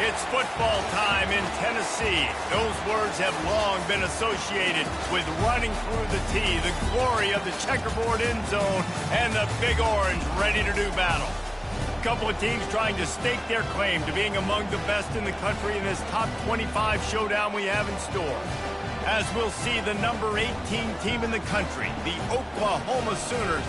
It's football time in Tennessee. Those words have long been associated with running through the T, the glory of the checkerboard end zone, and the Big Orange ready to do battle. A couple of teams trying to stake their claim to being among the best in the country in this top 25 showdown we have in store. As we'll see the number 18 team in the country, the Oklahoma Sooners,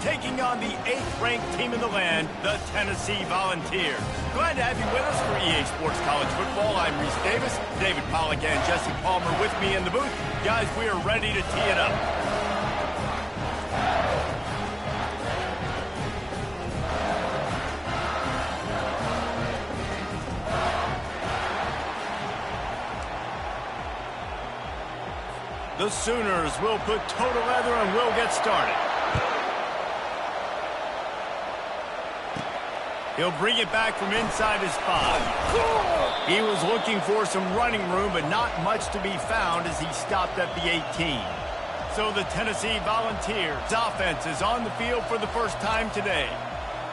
taking on the 8th-ranked team in the land, the Tennessee Volunteers. Glad to have you with us for EA Sports College Football. I'm Reese Davis, David Pollack and Jesse Palmer with me in the booth. Guys, we are ready to tee it up. The Sooners will put toe to leather and will get started. He'll bring it back from inside his 5. He was looking for some running room, but not much to be found as he stopped at the 18. So the Tennessee Volunteers offense is on the field for the first time today.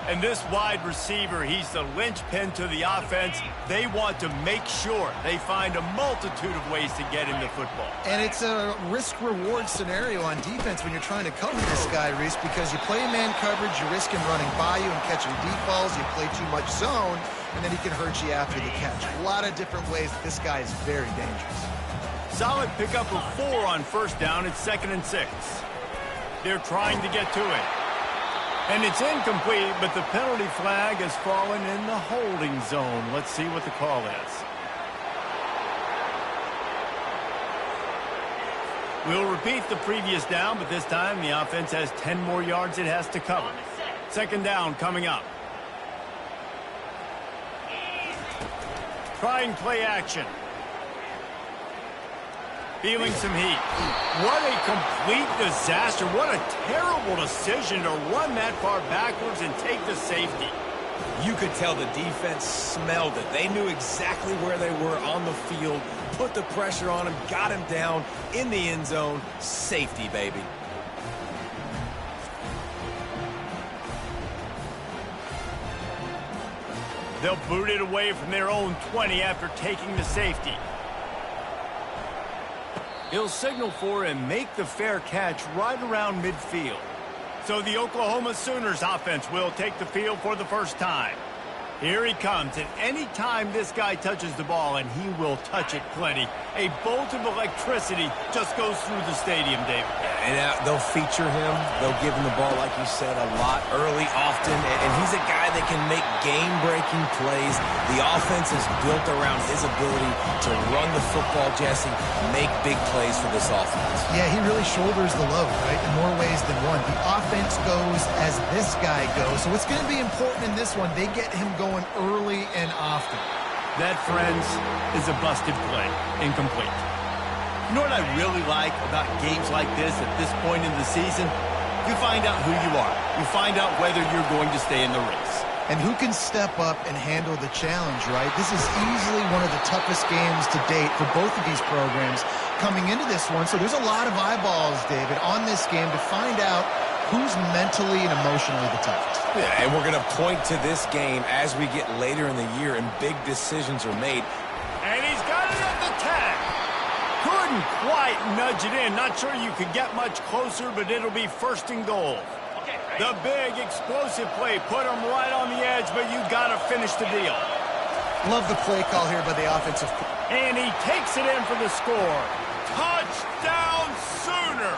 And this wide receiver, he's the linchpin to the offense. They want to make sure they find a multitude of ways to get him the football. And it's a risk-reward scenario on defense when you're trying to cover this guy, Reese, because you play man coverage, you risk him running by you and catching deep balls. You play too much zone, and then he can hurt you after the catch. A lot of different ways that this guy is very dangerous. Solid pickup of 4 on first down. It's 2nd and 6. They're trying to get to it. And it's incomplete, but the penalty flag has fallen in the holding zone. Let's see what the call is. We'll repeat the previous down, but this time the offense has 10 more yards it has to cover. 2nd down coming up. Trying play action. Feeling some heat. What a complete disaster. What a terrible decision to run that far backwards and take the safety. You could tell the defense smelled it. They knew exactly where they were on the field, put the pressure on him, got him down in the end zone. Safety, baby. They'll boot it away from their own 20 after taking the safety. He'll signal for and make the fair catch right around midfield. So the Oklahoma Sooners offense will take the field for the first time. Here he comes, and any time this guy touches the ball, and he will touch it plenty, a bolt of electricity just goes through the stadium, David. And they'll feature him. They'll give him the ball, like you said, a lot, early, often. And he's a guy that can make game-breaking plays. The offense is built around his ability to run the football, Jesse, make big plays for this offense. Yeah, he really shoulders the load, right, in more ways than one. The offense goes as this guy goes. So it's going to be important in this one. They get him going early and often. That, friends, is a busted play. Incomplete. You know what I really like about games like this at this point in the season? You find out who you are. You find out whether you're going to stay in the race. And who can step up and handle the challenge, right? This is easily one of the toughest games to date for both of these programs coming into this one. So there's a lot of eyeballs, David, on this game to find out who's mentally and emotionally the toughest. Yeah, and we're going to point to this game as we get later in the year and big decisions are made. And he's got it at the tag. Couldn't quite nudge it in. Not sure you could get much closer, but it'll be 1st and goal. The big explosive play put him right on the edge, but you got to finish the deal. Love the play call here by the offensive. And he takes it in for the score. Touchdown Sooners!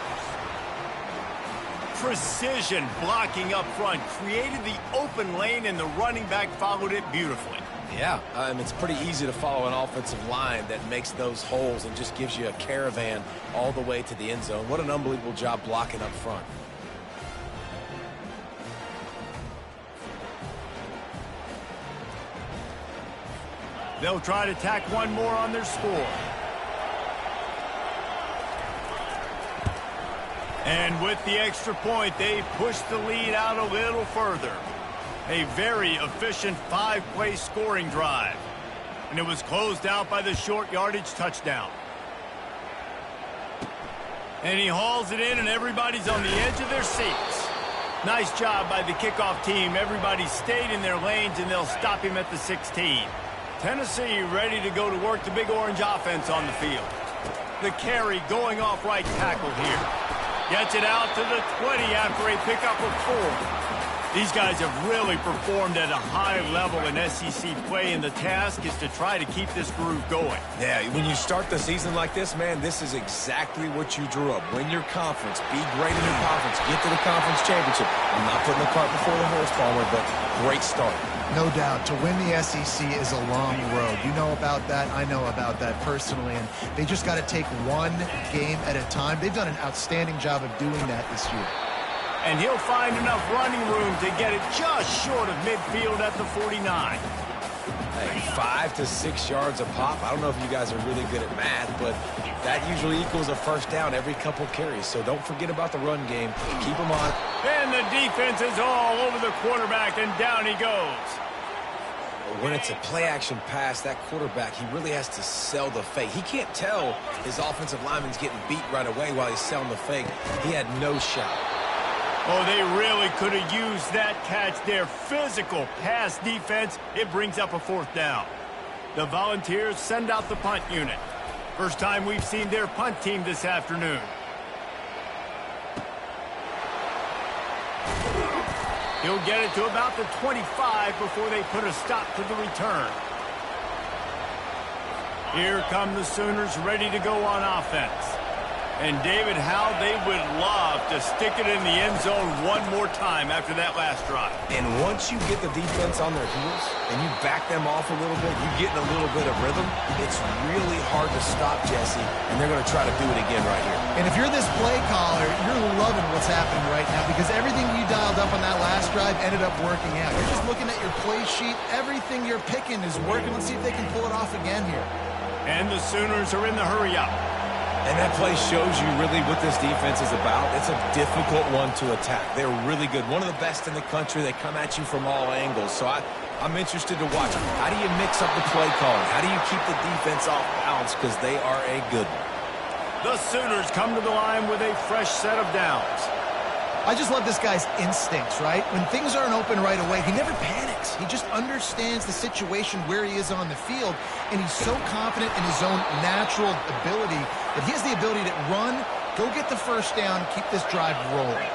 Precision blocking up front created the open lane, and the running back followed it beautifully. Yeah, it's pretty easy to follow an offensive line that makes those holes and just gives you a caravan all the way to the end zone. What an unbelievable job blocking up front. They'll try to tack one more on their score. And with the extra point, they push the lead out a little further. A very efficient 5-play scoring drive. And it was closed out by the short yardage touchdown. And he hauls it in, and everybody's on the edge of their seats. Nice job by the kickoff team. Everybody stayed in their lanes, and they'll stop him at the 16. Tennessee ready to go to work the Big Orange offense on the field. The carry going off right tackle here. Gets it out to the 20 after a pickup of 4. These guys have really performed at a high level in SEC play, and the task is to try to keep this groove going. Yeah, when you start the season like this, man, this is exactly what you drew up. Win your conference. Be great in your conference. Get to the conference championship. I'm not putting the cart before the horse, Palmer, but great start. No doubt. To win the SEC is a long road. You know about that. I know about that personally. And they just got to take one game at a time. They've done an outstanding job of doing that this year. And he'll find enough running room to get it just short of midfield at the 49. Hey, 5 to 6 yards a pop. I don't know if you guys are really good at math, but that usually equals a first down every couple carries. So don't forget about the run game. Keep them on. And the defense is all over the quarterback, and down he goes. When it's a play-action pass, that quarterback, he really has to sell the fake. He can't tell his offensive lineman's getting beat right away while he's selling the fake. He had no shot. Oh, they really could have used that catch there. Physical pass defense. It brings up a 4th down. The Volunteers send out the punt unit. First time we've seen their punt team this afternoon. He'll get it to about the 25 before they put a stop to the return. Here come the Sooners ready to go on offense. And, David, how they would love to stick it in the end zone one more time after that last drive. And once you get the defense on their heels and you back them off a little bit, you get in a little bit of rhythm, it's really hard to stop, Jesse, and they're going to try to do it again right here. And if you're this play caller, you're loving what's happening right now because everything you dialed up on that last drive ended up working out. You're just looking at your play sheet. Everything you're picking is working. Let's see if they can pull it off again here. And the Sooners are in the hurry-up. And that play shows you really what this defense is about. It's a difficult one to attack. They're really good. One of the best in the country. They come at you from all angles. So I'm interested to watch. How do you mix up the play calling? How do you keep the defense off balance? Because they are a good one. The Sooners come to the line with a fresh set of downs. I just love this guy's instincts, right? When things aren't open right away, he never panics. He just understands the situation where he is on the field, and he's so confident in his own natural ability that he has the ability to run, go get the first down, keep this drive rolling.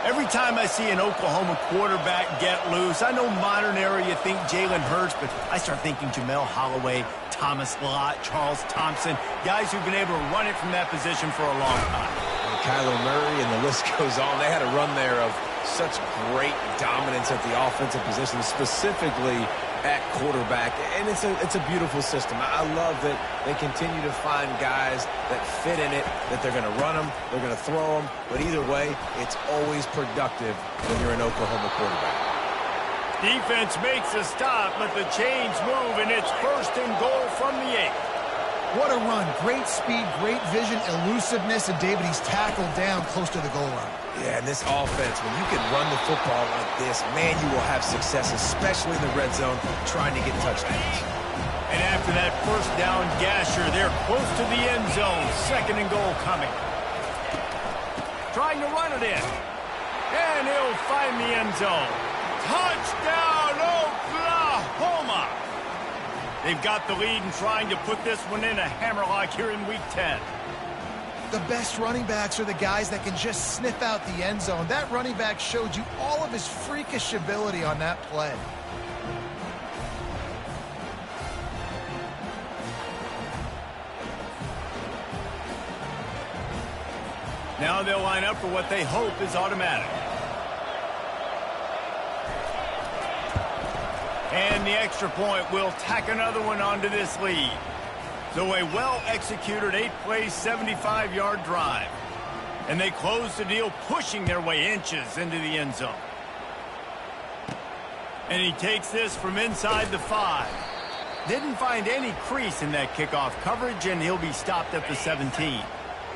Every time I see an Oklahoma quarterback get loose, I know modern era you think Jalen Hurts, but I start thinking Jamel Holloway, Thomas Lott, Charles Thompson, guys who've been able to run it from that position for a long time. Kyler Murray, and the list goes on. They had a run there of such great dominance at the offensive position, specifically at quarterback, and it's a beautiful system. I love that they continue to find guys that fit in it, that they're going to run them, they're going to throw them, but either way, it's always productive when you're an Oklahoma quarterback. Defense makes a stop, but the chains move, and it's 1st and goal from the 8. What a run. Great speed, great vision, elusiveness, and David, he's tackled down close to the goal line. Yeah, and this offense, when you can run the football like this, man, you will have success, especially in the red zone, trying to get touchdowns. And after that first down gasher, they're close to the end zone. 2nd and goal coming. Trying to run it in. And he'll find the end zone. Touchdown, Oklahoma! They've got the lead and trying to put this one in a hammerlock here in Week 10. The best running backs are the guys that can just sniff out the end zone. That running back showed you all of his freakish ability on that play. Now they'll line up for what they hope is automatic. And the extra point will tack another one onto this lead. So a well-executed 8-play, 75-yard drive. And they close the deal, pushing their way inches into the end zone. And he takes this from inside the 5. Didn't find any crease in that kickoff coverage, and he'll be stopped at the 17.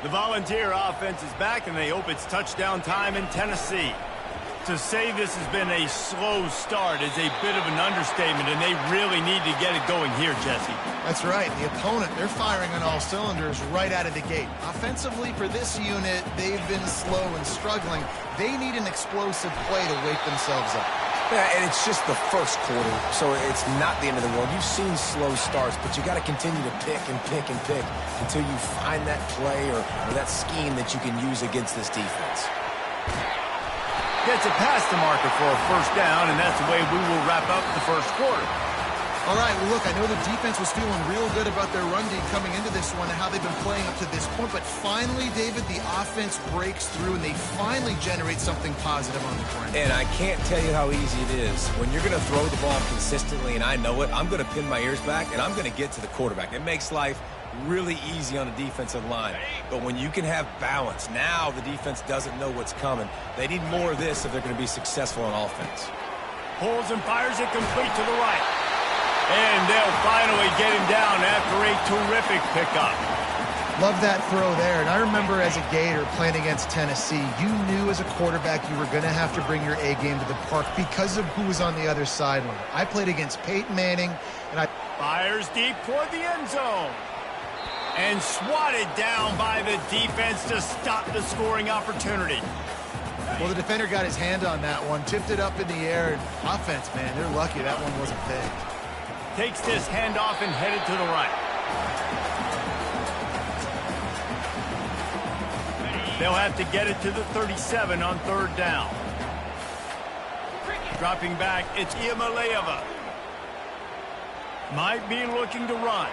The Volunteer offense is back, and they hope it's touchdown time in Tennessee. To say this has been a slow start is a bit of an understatement, and they really need to get it going here, Jesse. That's right. The opponent, they're firing on all cylinders right out of the gate. Offensively, for this unit, they've been slow and struggling. They need an explosive play to wake themselves up. Yeah, and it's just the first quarter, so it's not the end of the world. You've seen slow starts, but you got to continue to pick and pick and pick until you find that play or that scheme that you can use against this defense. Gets it past the marker for a first down, and that's the way we will wrap up the first quarter. All right, well, look, I know the defense was feeling real good about their run D coming into this one and how they've been playing up to this point, but finally, David, the offense breaks through, and they finally generate something positive on the ground. And I can't tell you how easy it is. When you're going to throw the ball consistently, and I know it, I'm going to pin my ears back, and I'm going to get to the quarterback. It makes life really easy on the defensive line. But when you can have balance, now the defense doesn't know what's coming. They need more of this if they're going to be successful on offense. Pulls and fires it complete to the right. And they'll finally get him down after a terrific pickup. Love that throw there. And I remember as a Gator playing against Tennessee, you knew as a quarterback you were going to have to bring your A game to the park because of who was on the other sideline. I played against Peyton Manning, and I fires deep toward the end zone. And swatted down by the defense to stop the scoring opportunity. Well, the defender got his hand on that one, tipped it up in the air, and offense, man, they're lucky that one wasn't picked. Takes this handoff and headed to the right. They'll have to get it to the 37 on third down. Dropping back, it's Iamaleava. Might be looking to run.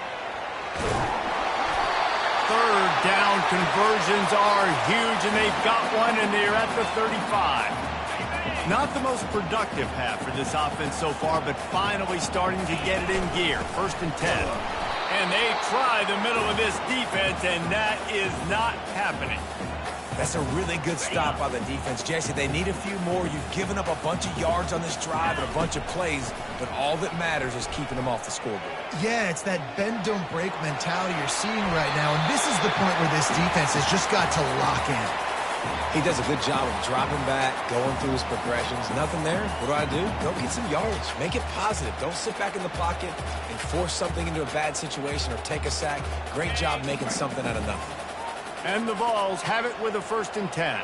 Third down conversions are huge, and they've got one, and they're at the 35. Not the most productive half for this offense so far, but finally starting to get it in gear. First and 10. And they try the middle of this defense, and that is not happening. That's a really good stop by the defense. Jesse, they need a few more. You've given up a bunch of yards on this drive and a bunch of plays, but all that matters is keeping them off the scoreboard. Yeah, it's that bend, don't break mentality you're seeing right now, and this is the point where this defense has just got to lock in. He does a good job of dropping back, going through his progressions. Nothing there. What do? Go get some yards. Make it positive. Don't sit back in the pocket and force something into a bad situation or take a sack. Great job making something out of nothing. And the Vols have it with a first and 10.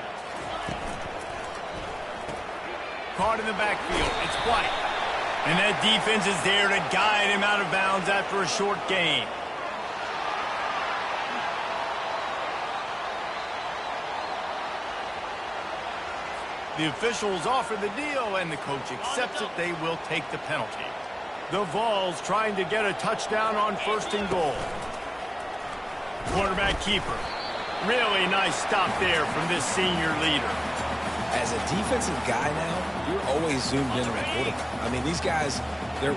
Caught in the backfield. It's White. And that defense is there to guide him out of bounds after a short gain. The officials offer the deal, and the coach accepts it. They will take the penalty. The Vols trying to get a touchdown on first and goal. Quarterback keeper. Really nice stop there from this senior leader. As a defensive guy now, you're always zoomed in on the quarterback. I mean, these guys,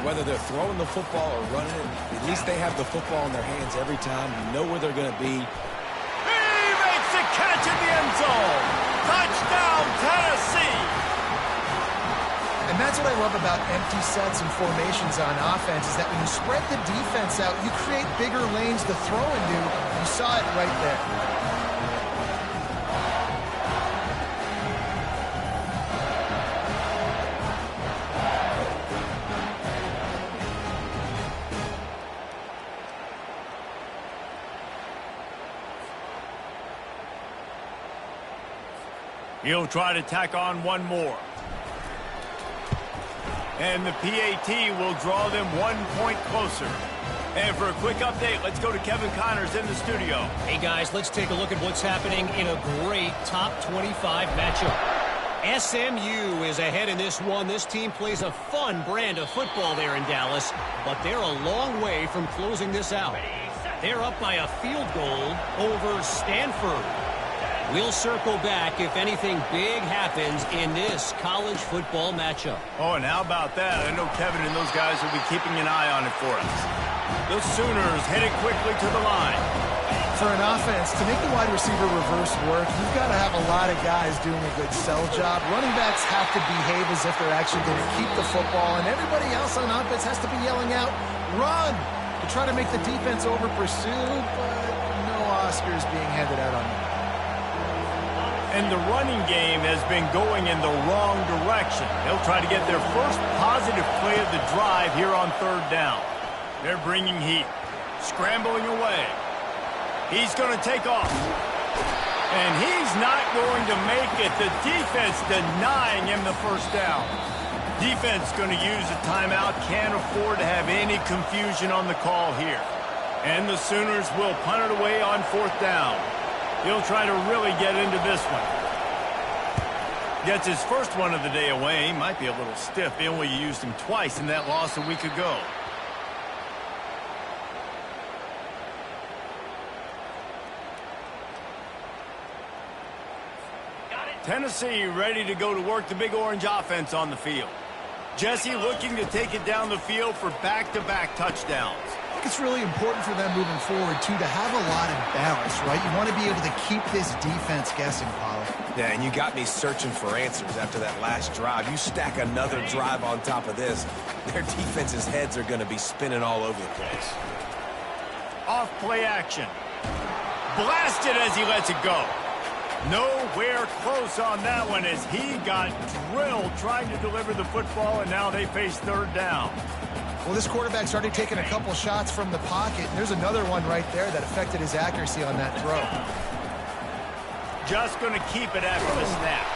whether they're throwing the football or running it, at least they have the football in their hands every time. You know where they're going to be. He makes the catch in the end zone. Touchdown, Tennessee! And that's what I love about empty sets and formations on offense is that when you spread the defense out, you create bigger lanes to throw into. You saw it right there. He'll try to tack on one more. And the PAT will draw them 1 point closer. And for a quick update, let's go to Kevin Connors in the studio. Hey, guys, let's take a look at what's happening in a great top 25 matchup. SMU is ahead in this one. This team plays a fun brand of football there in Dallas, but they're a long way from closing this out. They're up by a field goal over Stanford. We'll circle back if anything big happens in this college football matchup. Oh, and how about that? I know Kevin and those guys will be keeping an eye on it for us. The Sooners headed quickly to the line. For an offense, to make the wide receiver reverse work, you've got to have a lot of guys doing a good sell job. Running backs have to behave as if they're actually going to keep the football, and everybody else on offense has to be yelling out, run, to try to make the defense over-pursue, but no Oscars being handed out on that. And the running game has been going in the wrong direction. They'll try to get their first positive play of the drive here on third down. They're bringing heat. Scrambling away. He's going to take off. And he's not going to make it. The defense denying him the first down. Defense going to use a timeout. Can't afford to have any confusion on the call here. And the Sooners will punt it away on 4th down. He'll try to really get into this one. Gets his first one of the day away. Might be a little stiff. They only used him twice in that loss a week ago. Tennessee ready to go to work the Big Orange offense on the field. Jesse looking to take it down the field for back-to-back touchdowns. I think it's really important for them moving forward, too, to have a lot of balance, right? You want to be able to keep this defense guessing, Paulo. Yeah, and you got me searching for answers after that last drive. You stack another drive on top of this, their defense's heads are going to be spinning all over the place. Off play action. Blasted as he lets it go. Nowhere close on that one as he got drilled trying to deliver the football, and now they face 3rd down. Well, this quarterback's already taken a couple shots from the pocket. There's another one right there that affected his accuracy on that throw. Just going to keep it after the snap.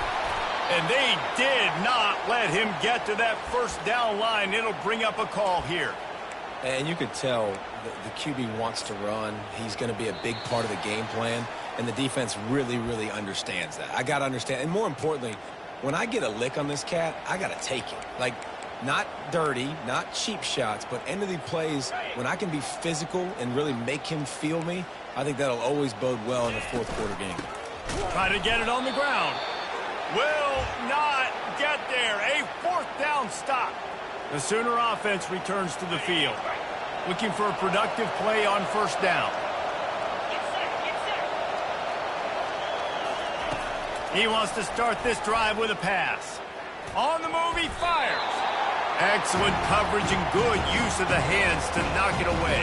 And they did not let him get to that 1st down line. It'll bring up a call here. And you could tell the QB wants to run. He's going to be a big part of the game plan. And the defense really, really understands that. I got to understand. And more importantly, when I get a lick on this cat, I got to take it. Like, not dirty, not cheap shots, but end of the plays, when I can be physical and really make him feel me, I think that'll always bode well in a 4th quarter game. Try to get it on the ground. Will not get there. A 4th down stop. The Sooner offense returns to the field. Looking for a productive play on 1st down. He wants to start this drive with a pass. On the move, he fires. Excellent coverage and good use of the hands to knock it away.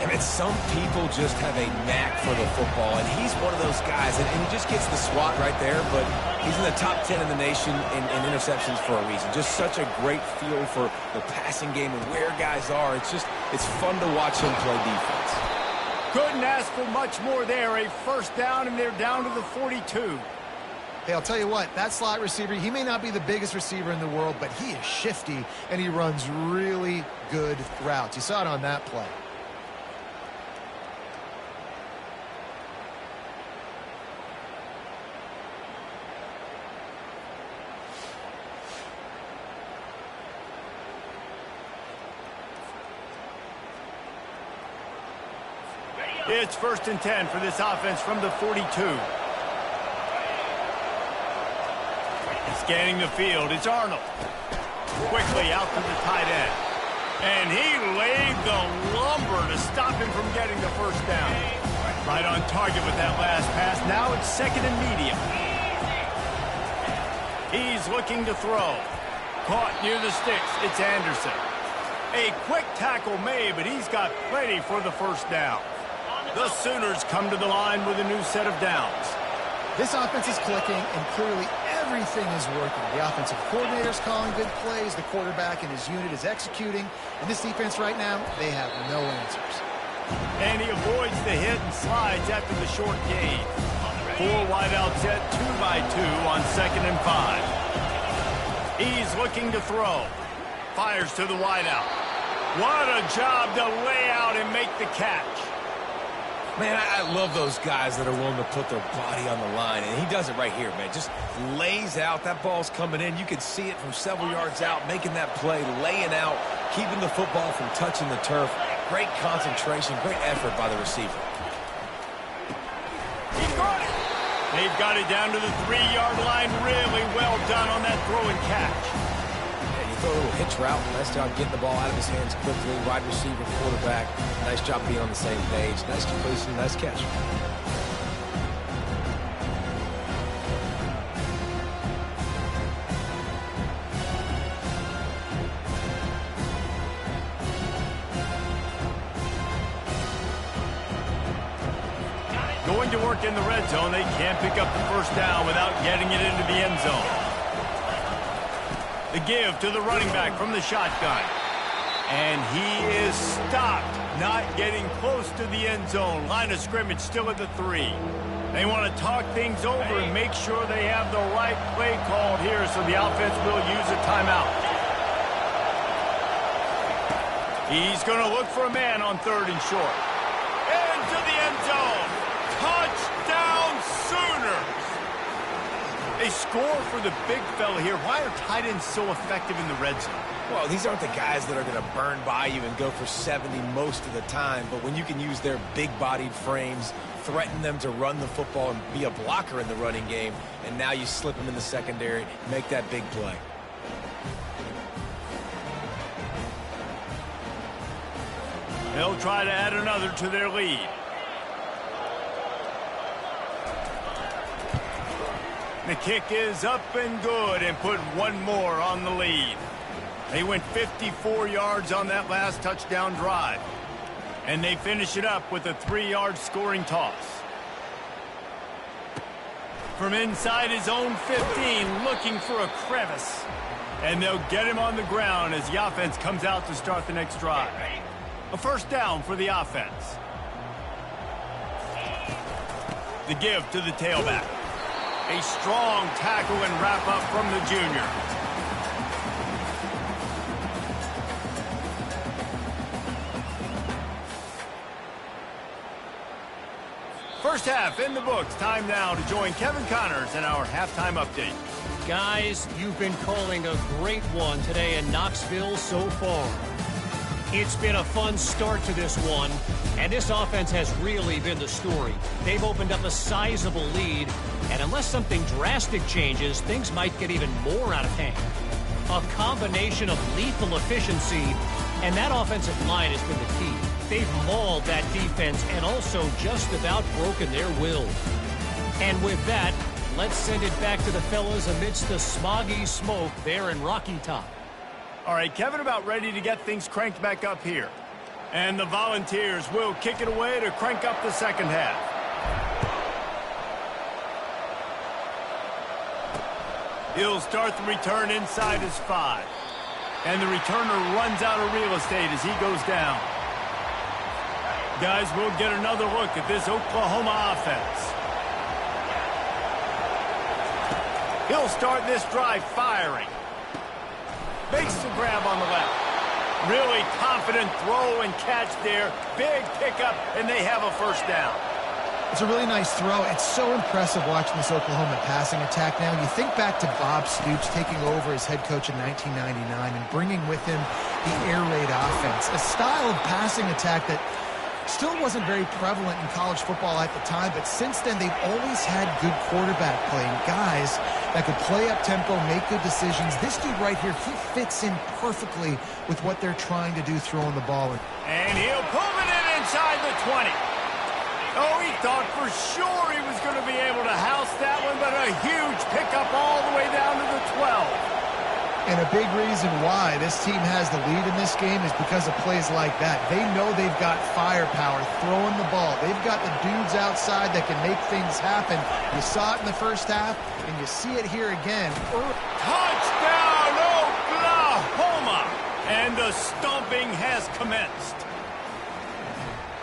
And some people just have a knack for the football, and he's one of those guys, and he just gets the swat right there, but he's in the top 10 in the nation in interceptions for a reason. Just such a great feel for the passing game and where guys are. It's fun to watch him play defense. Couldn't ask for much more there. A 1st down, and they're down to the 42. Hey, I'll tell you what, that slot receiver, he may not be the biggest receiver in the world, but he is shifty, and he runs really good routes. You saw it on that play. It's 1st and 10 for this offense from the 42. Scanning the field, it's Arnold. Quickly out to the tight end. And he laid the lumber to stop him from getting the 1st down. Right on target with that last pass. Now it's 2nd and medium. He's looking to throw. Caught near the sticks. It's Anderson. A quick tackle made, but he's got plenty for the 1st down. The Sooners come to the line with a new set of downs. This offense is clicking, and clearly everything is working. The offensive coordinator's calling good plays. The quarterback and his unit is executing. And this defense right now, they have no answers. And he avoids the hit and slides after the short gain. 4 wideouts set 2 by 2 on 2nd and 5. He's looking to throw. Fires to the wideout. What a job to lay out and make the catch. Man, I love those guys that are willing to put their body on the line, and he does it right here, man. Just lays out. That ball's coming in. You can see it from several yards out, making that play, laying out, keeping the football from touching the turf. Great concentration, great effort by the receiver. He got it. They've got it down to the 3-yard line. Really well done on that throw and catch. Throw a little hitch route. Nice job getting the ball out of his hands quickly. Wide receiver, quarterback. Nice job being on the same page. Nice completion, nice catch. Going to work in the red zone. They can't pick up the 1st down without getting it into the end zone. The give to the running back from the shotgun. And he is stopped, not getting close to the end zone. Line of scrimmage still at the 3. They want to talk things over and make sure they have the right play called here, so the offense will use a timeout. He's going to look for a man on 3rd and short. Into the end zone. Touchdown Sooners. A score for the big fella here. Why are tight ends so effective in the red zone? Well, these aren't the guys that are going to burn by you and go for 70 most of the time, but when you can use their big-bodied frames, threaten them to run the football and be a blocker in the running game, and now you slip them in the secondary, make that big play. They'll try to add another to their lead. The kick is up and good and put one more on the lead. They went 54 yards on that last touchdown drive. And they finish it up with a 3-yard scoring toss. From inside his own 15, looking for a crevice. And they'll get him on the ground as the offense comes out to start the next drive. A first down for the offense. The give to the tailback. A strong tackle and wrap-up from the junior. First half in the books. Time now to join Kevin Connors in our halftime update. Guys, you've been calling a great one today in Knoxville so far. It's been a fun start to this one, and this offense has really been the story. They've opened up a sizable lead, and unless something drastic changes, things might get even more out of hand. A combination of lethal efficiency, and that offensive line has been the key. They've mauled that defense and also just about broken their will. And with that, let's send it back to the fellas amidst the smoggy smoke there in Rocky Top. All right, Kevin about ready to get things cranked back up here. And the Volunteers will kick it away to crank up the second half. He'll start the return inside his 5. And the returner runs out of real estate as he goes down. Guys, we'll get another look at this Oklahoma offense. He'll start this drive firing. Makes the grab on the left. Really confident throw and catch there. Big pickup, and they have a first down. It's a really nice throw. It's so impressive watching this Oklahoma passing attack now. You think back to Bob Stoops taking over as head coach in 1999 and bringing with him the air raid offense, a style of passing attack that still wasn't very prevalent in college football at the time, but since then they've always had good quarterback play and guys that could play up tempo, make good decisions. This dude right here, he fits in perfectly with what they're trying to do throwing the ball. And he'll pull it in inside the 20. Oh, he thought for sure he was going to be able to house that one, but a huge pickup all the way down to the 12. And a big reason why this team has the lead in this game is because of plays like that. They know they've got firepower throwing the ball. They've got the dudes outside that can make things happen. You saw it in the first half, and you see it here again. Touchdown, Oklahoma! And the stomping has commenced.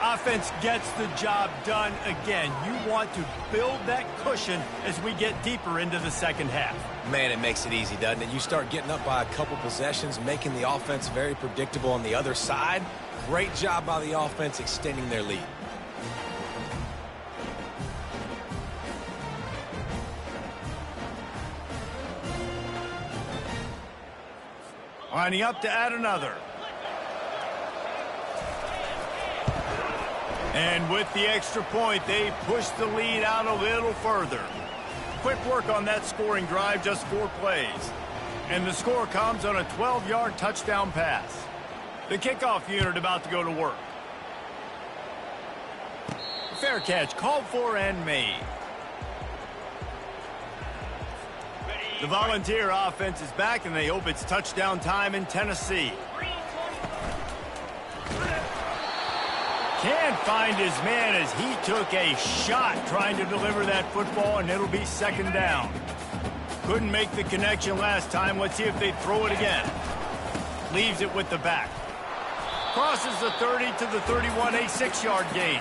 Offense gets the job done again. You want to build that cushion as we get deeper into the second half. Man, it makes it easy, doesn't it? You start getting up by a couple possessions, making the offense very predictable on the other side. Great job by the offense extending their lead. Lining up to add another. And with the extra point, they push the lead out a little further. Quick work on that scoring drive, just 4 plays. And the score comes on a 12-yard touchdown pass. The kickoff unit about to go to work. Fair catch, called for and made. The Volunteer offense is back, and they hope it's touchdown time in Tennessee. Can't find his man as he took a shot trying to deliver that football, and it'll be second down. Couldn't make the connection last time. Let's see if they throw it again. Leaves it with the back. Crosses the 30 to the 31, a 6-yard gain.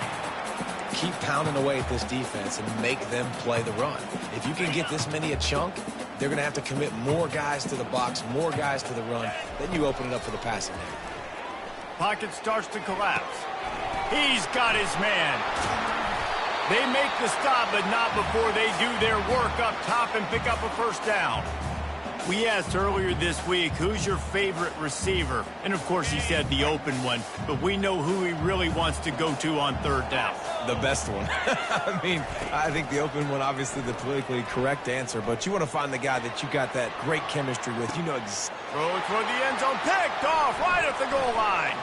Keep pounding away at this defense and make them play the run. If you can get this many a chunk, they're going to have to commit more guys to the box, more guys to the run. Then you open it up for the passing game. Pocket starts to collapse. He's got his man. They make the stop, but not before they do their work up top and pick up a first down. We asked earlier this week, who's your favorite receiver? And, of course, he said the open one. But we know who he really wants to go to on third down. The best one. I mean, I think the open one, obviously the politically correct answer. But you want to find the guy that you got that great chemistry with. You know throw it toward the end zone. Picked off right at the goal line.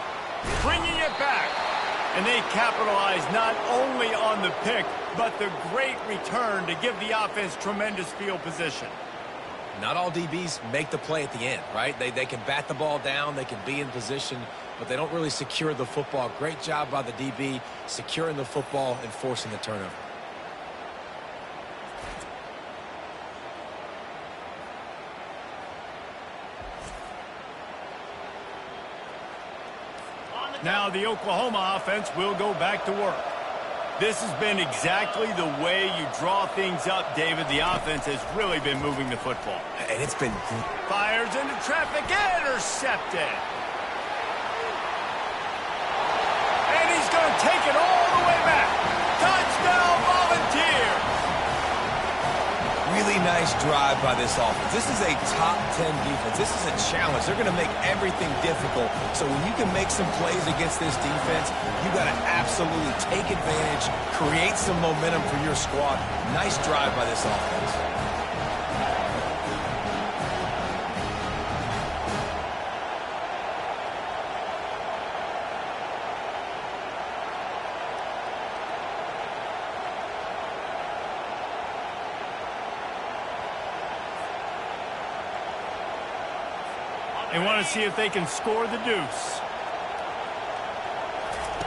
Bringing it back. And they capitalize not only on the pick, but the great return to give the offense tremendous field position. Not all DBs make the play at the end, right? They can bat the ball down, they can be in position, but they don't really secure the football. Great job by the DB securing the football and forcing the turnover. Now the Oklahoma offense will go back to work. This has been exactly the way you draw things up, David. The offense has really been moving the football. And it's been... Fires into traffic, intercepted. And he's going to take it all the way back. Touchdown, Volunteers. Really nice drive by this offense. This is a top 10 defense. This is a challenge. They're going to make everything difficult. So when you can make some plays against this defense, you got to absolutely take advantage, create some momentum for your squad. Nice drive by this offense. They want to see if they can score the deuce.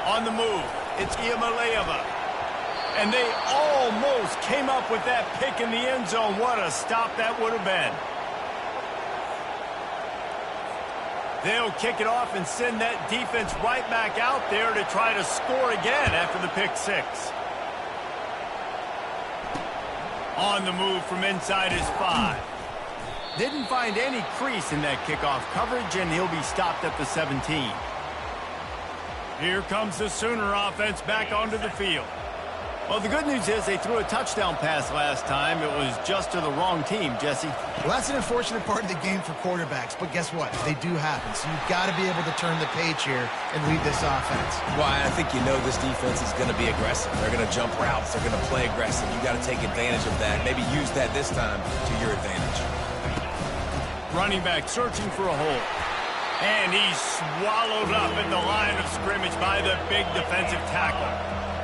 On the move, it's Iamaleava. And they almost came up with that pick in the end zone. What a stop that would have been. They'll kick it off and send that defense right back out there to try to score again after the pick six. On the move from inside his 5. Didn't find any crease in that kickoff coverage, and he'll be stopped at the 17. Here comes the Sooner offense back onto the field. Well, the good news is they threw a touchdown pass last time. It was just to the wrong team, Jesse. Well, that's an unfortunate part of the game for quarterbacks, but guess what? They do happen, so you've got to be able to turn the page here and lead this offense. Well, I think you know this defense is going to be aggressive. They're going to jump routes. They're going to play aggressive. You've got to take advantage of that. Maybe use that this time to your advantage. Running back searching for a hole. And he's swallowed up at the line of scrimmage by the big defensive tackle.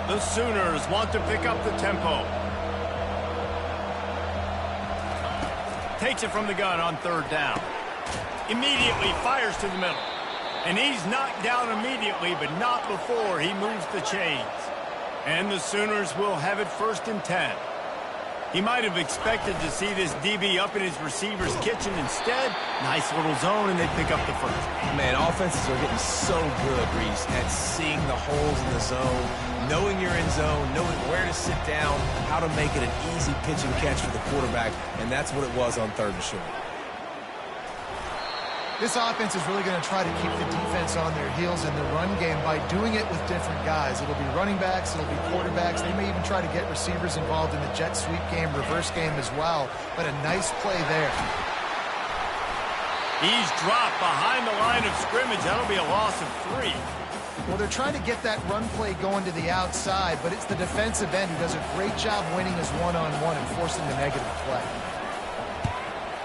The Sooners want to pick up the tempo. Takes it from the gun on third down. Immediately fires to the middle. And he's knocked down immediately, but not before he moves the chains. And the Sooners will have it 1st and 10. He might have expected to see this DB up in his receiver's kitchen. Instead, nice little zone, and they pick up the first. Man, offenses are getting so good, Reese, at seeing the holes in the zone, knowing you're in zone, knowing where to sit down, how to make it an easy pitch and catch for the quarterback, and that's what it was on 3rd and short. This offense is really going to try to keep the defense on their heels in the run game by doing it with different guys. It'll be running backs, it'll be quarterbacks. They may even try to get receivers involved in the jet sweep game, reverse game as well. But a nice play there. He's dropped behind the line of scrimmage. That'll be a loss of 3. Well, they're trying to get that run play going to the outside, but it's the defensive end who does a great job winning his one-on-one and forcing the negative play.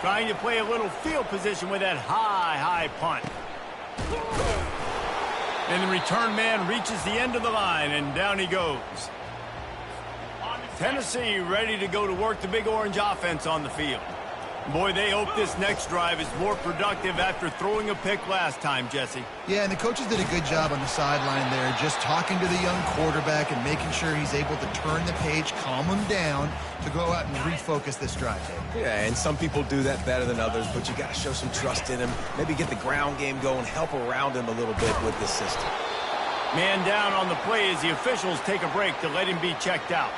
Trying to play a little field position with that high punt. And the return man reaches the end of the line, and down he goes. Tennessee ready to go to work the Big Orange offense on the field. Boy, they hope this next drive is more productive after throwing a pick last time, Jesse. Yeah, and the coaches did a good job on the sideline there, just talking to the young quarterback and making sure he's able to turn the page, calm him down, to go out and refocus this drive. Yeah, and some people do that better than others, but you got to show some trust in him, maybe get the ground game going, help around him a little bit with this system. Man down on the play as the officials take a break to let him be checked out.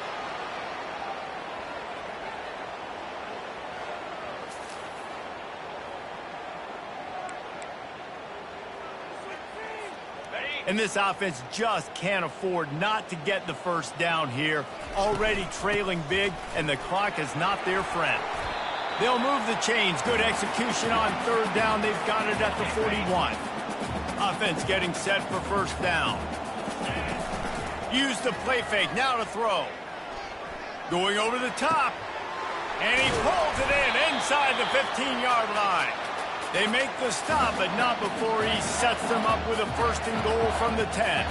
And this offense just can't afford not to get the first down here. Already trailing big, and the clock is not their friend. They'll move the chains. Good execution on third down. They've got it at the 41. Offense getting set for first down. Use the play fake. Now to throw. Going over the top. And he pulls it in inside the 15-yard line. They make the stop, but not before he sets them up with a first and goal from the 10.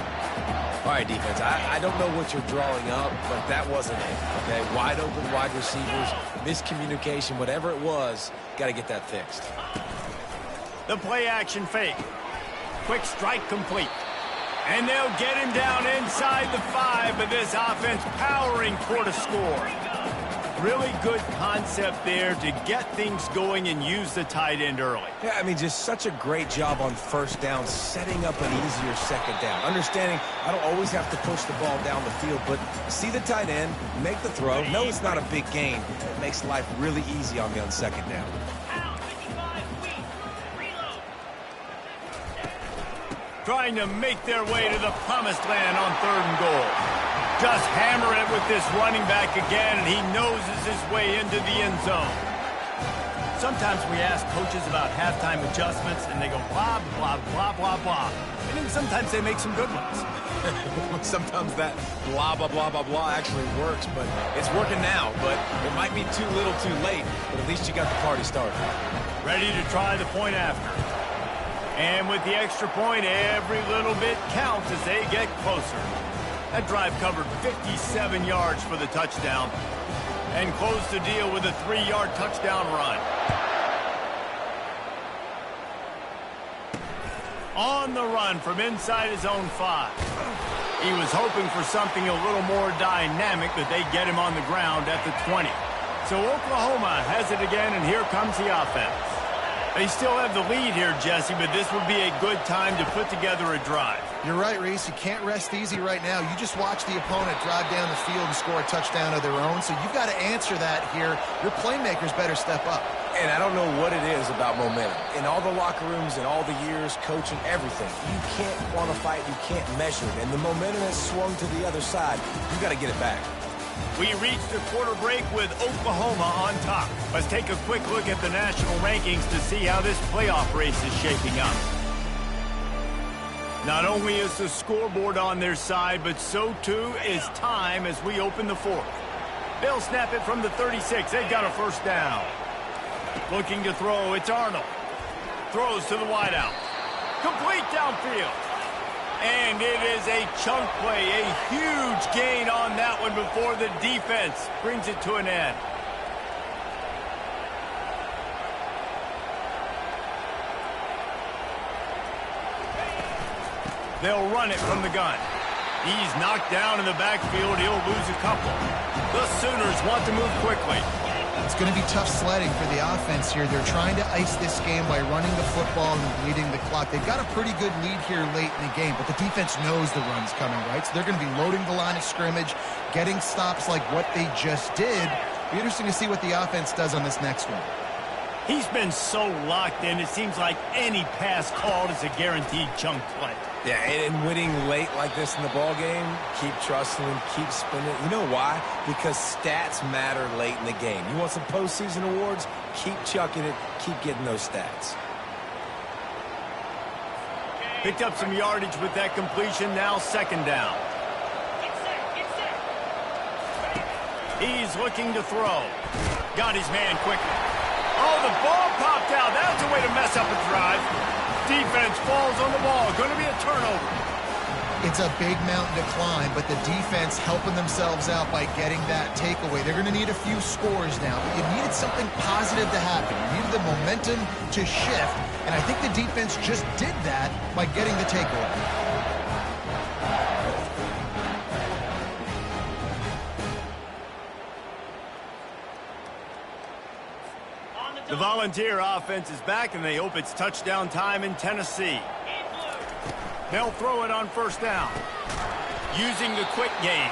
All right, defense, I don't know what you're drawing up, but that wasn't it, okay? Wide open wide receivers, miscommunication, whatever it was, got to get that fixed. The play action fake. Quick strike complete. And they'll get him down inside the 5, but this offense powering toward a score. Really good concept there to get things going and use the tight end early. Yeah, I mean, just such a great job on first down, setting up an easier second down. Understanding I don't always have to push the ball down the field, but see the tight end, make the throw. No, it's not a big gain. It makes life really easy on me on second down. Trying to make their way to the promised land on third and goal. Just hammer it with this running back again, and he noses his way into the end zone. Sometimes we ask coaches about halftime adjustments, and they go blah, blah, blah, blah, blah. And then sometimes they make some good ones. Sometimes that blah, blah, blah, blah, blah actually works, but it's working now. But it might be too little too late, but at least you got the party started. Ready to try the point after. And with the extra point, every little bit counts as they get closer. That drive covered 57 yards for the touchdown and closed the deal with a 3-yard touchdown run. On the run from inside his own 5. He was hoping for something a little more dynamic, but they get him on the ground at the 20. So Oklahoma has it again, and here comes the offense. They still have the lead here, Jesse, but this would be a good time to put together a drive. You're right, Reese. You can't rest easy right now. You just watch the opponent drive down the field and score a touchdown of their own, so you've got to answer that here. Your playmakers better step up. And I don't know what it is about momentum. In all the locker rooms, in all the years, coaching, everything, you can't quantify it, you can't measure it. And the momentum has swung to the other side. You've got to get it back. We reached the quarter break with Oklahoma on top. Let's take a quick look at the national rankings to see how this playoff race is shaping up. Not only is the scoreboard on their side, but so too is time as we open the fourth. They'll snap it from the 36. They've got a first down. Looking to throw, it's Arnold. Throws to the wideout. Complete downfield. And it is a chunk play, a huge gain on that one before the defense brings it to an end. They'll run it from the gun. He's knocked down in the backfield. He'll lose a couple. The Sooners want to move quickly. It's going to be tough sledding for the offense here. They're trying to ice this game by running the football and leading the clock. They've got a pretty good lead here late in the game, but the defense knows the run's coming, right? So they're going to be loading the line of scrimmage, getting stops like what they just did. Be interesting to see what the offense does on this next one. He's been so locked in, it seems like any pass called is a guaranteed chunk play. Yeah, and winning late like this in the ball game, keep trusting him, keep spinning. You know why? Because stats matter late in the game. You want some postseason awards? Keep chucking it, keep getting those stats. Picked up some yardage with that completion, now second down. He's looking to throw. Got his man quickly. Oh, the ball popped out. That's a way to mess up a drive. Defense falls on the ball. Going to be a turnover. It's a big mountain to climb, but the defense helping themselves out by getting that takeaway. They're going to need a few scores now. But you needed something positive to happen. You needed the momentum to shift, and I think the defense just did that by getting the takeaway. The Volunteer offense is back, and they hope it's touchdown time in Tennessee. They'll throw it on first down, using the quick game.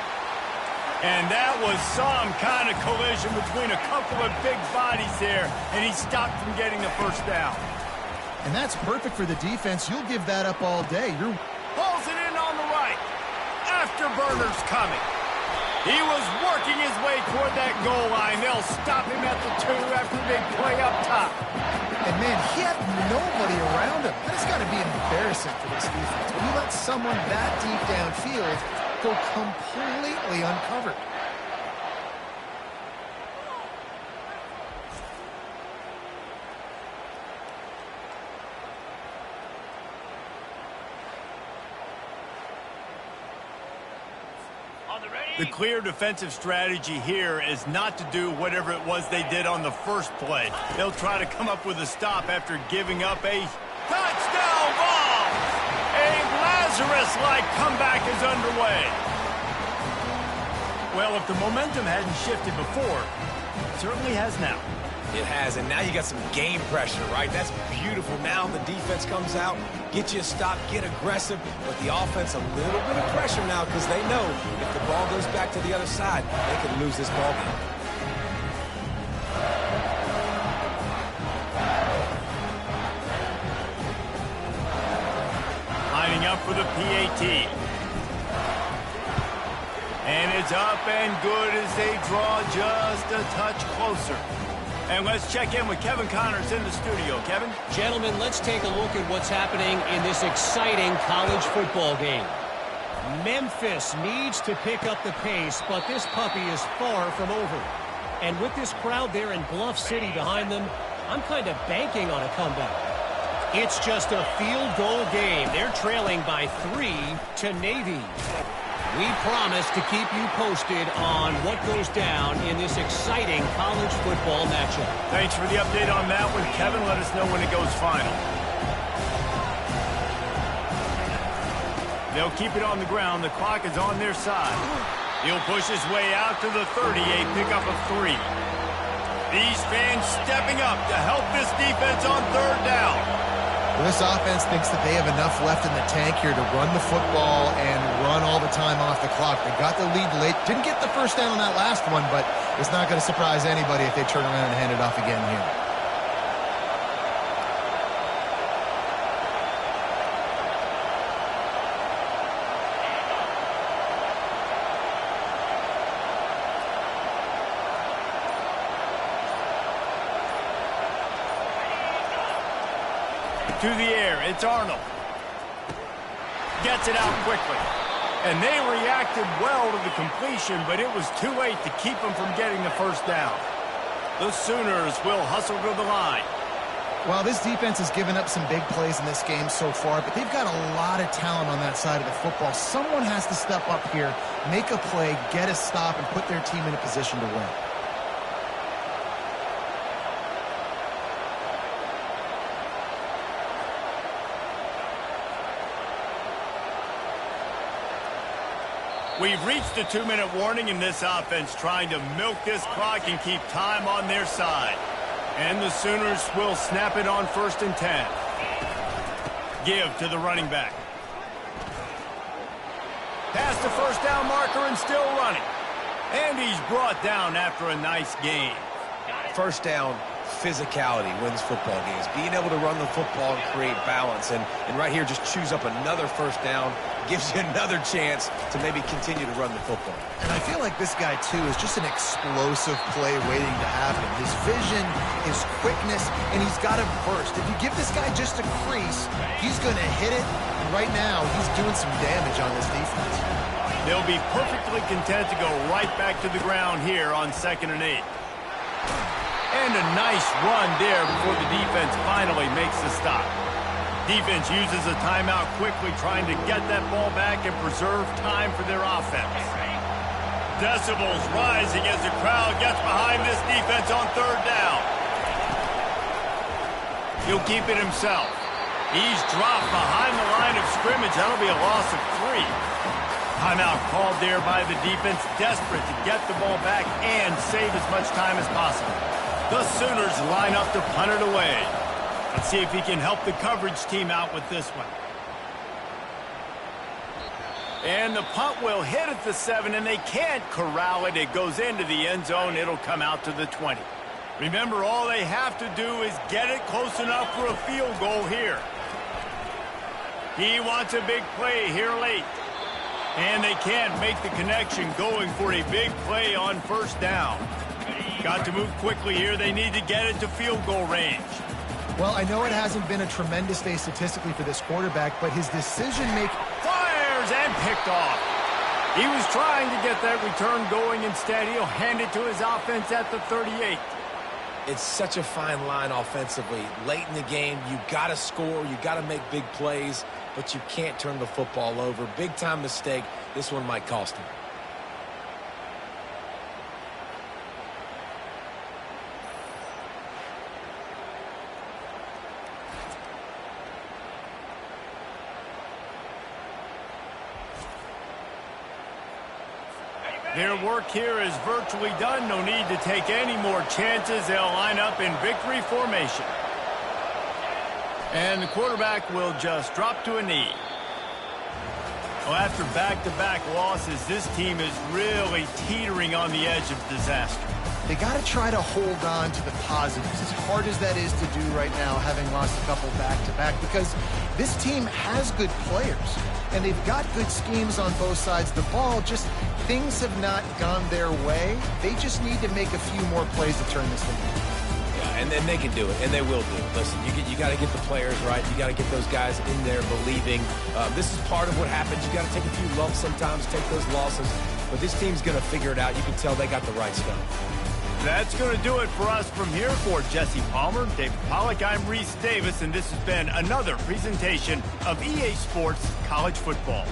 And that was some kind of collision between a couple of big bodies there, and he stopped from getting the first down. And that's perfect for the defense. You'll give that up all day. Pulls it in on the right. Afterburner's coming. He was working his way toward that goal line. They'll stop him at the 2 after a big play up top. And, man, he had nobody around him. That's got to be embarrassing for this defense. When you let someone that deep downfield go completely uncovered. The clear defensive strategy here is not to do whatever it was they did on the first play. They'll try to come up with a stop after giving up a touchdown ball. A Lazarus-like comeback is underway. Well, if the momentum hadn't shifted before, it certainly has now. It has, and now you got some game pressure, right? That's beautiful. Now the defense comes out, get you a stop, get aggressive, but the offense a little bit of pressure now because they know if the ball goes back to the other side, they could lose this ball game. Lining up for the PAT. And it's up and good as they draw just a touch closer. And let's check in with Kevin Connors in the studio. Kevin? Gentlemen, let's take a look at what's happening in this exciting college football game. Memphis needs to pick up the pace, but this puppy is far from over. And with this crowd there in Bluff City behind them, I'm kind of banking on a comeback. It's just a field goal game. They're trailing by 3 to Navy. We promise to keep you posted on what goes down in this exciting college football matchup. Thanks for the update on that one, Kevin. Let us know when it goes final. They'll keep it on the ground. The clock is on their side. He'll push his way out to the 30, a pickup of 3. These fans stepping up to help this defense on 3rd down. Well, this offense thinks that they have enough left in the tank here to run the football and run all the time off the clock. They got the lead late. Didn't get the first down on that last one, but it's not going to surprise anybody if they turn around and hand it off again here. To the air, it's Arnold. Gets it out quickly. And they reacted well to the completion, but it was too late to keep them from getting the first down. The Sooners will hustle to the line. Well, this defense has given up some big plays in this game so far, but they've got a lot of talent on that side of the football. Someone has to step up here, make a play, get a stop, and put their team in a position to win. We've reached a 2-minute warning in this offense, trying to milk this clock and keep time on their side. And the Sooners will snap it on 1st and 10. Give to the running back. Past the first down marker and still running. And he's brought down after a nice gain. First down, physicality wins football games. Being able to run the football and create balance. And right here, just choose up another first down. Gives you another chance to maybe continue to run the football. And I feel like this guy, too, is just an explosive play waiting to happen. His vision, his quickness, and he's got to burst. If you give this guy just a crease, he's going to hit it. And right now, he's doing some damage on this defense. They'll be perfectly content to go right back to the ground here on 2nd and 8. And a nice run there before the defense finally makes the stop. Defense uses a timeout quickly, trying to get that ball back and preserve time for their offense. Decibels rising as the crowd gets behind this defense on 3rd down. He'll keep it himself. He's dropped behind the line of scrimmage. That'll be a loss of 3. Timeout called there by the defense, desperate to get the ball back and save as much time as possible. The Sooners line up to punt it away. Let's see if he can help the coverage team out with this one. And the punt will hit at the 7, and they can't corral it. It goes into the end zone. It'll come out to the 20. Remember, all they have to do is get it close enough for a field goal here. He wants a big play here late. And they can't make the connection going for a big play on first down. Got to move quickly here. They need to get it to field goal range. Well, I know it hasn't been a tremendous day statistically for this quarterback, but his decision-making... Fires and picked off. He was trying to get that return going. Instead, he'll hand it to his offense at the 38. It's such a fine line offensively. Late in the game, you got to score, you got to make big plays, but you can't turn the football over. Big-time mistake. This one might cost him. Their work here is virtually done. No need to take any more chances. They'll line up in victory formation. And the quarterback will just drop to a knee. Well, after back-to-back losses, this team is really teetering on the edge of disaster. They got to try to hold on to the positives, as hard as that is to do right now, having lost a couple back-to-back, because this team has good players, and they've got good schemes on both sides of the ball. Just things have not gone their way. They just need to make a few more plays to turn this thing around. Yeah, and then they can do it, and they will do it. Listen, you got to get the players right. You got to get those guys in there believing. This is part of what happens. You got to take a few lumps sometimes, take those losses, but this team's going to figure it out. You can tell they got the right stuff. That's going to do it for us from here. For Jesse Palmer, David Pollack, I'm Reese Davis, and this has been another presentation of EA Sports College Football.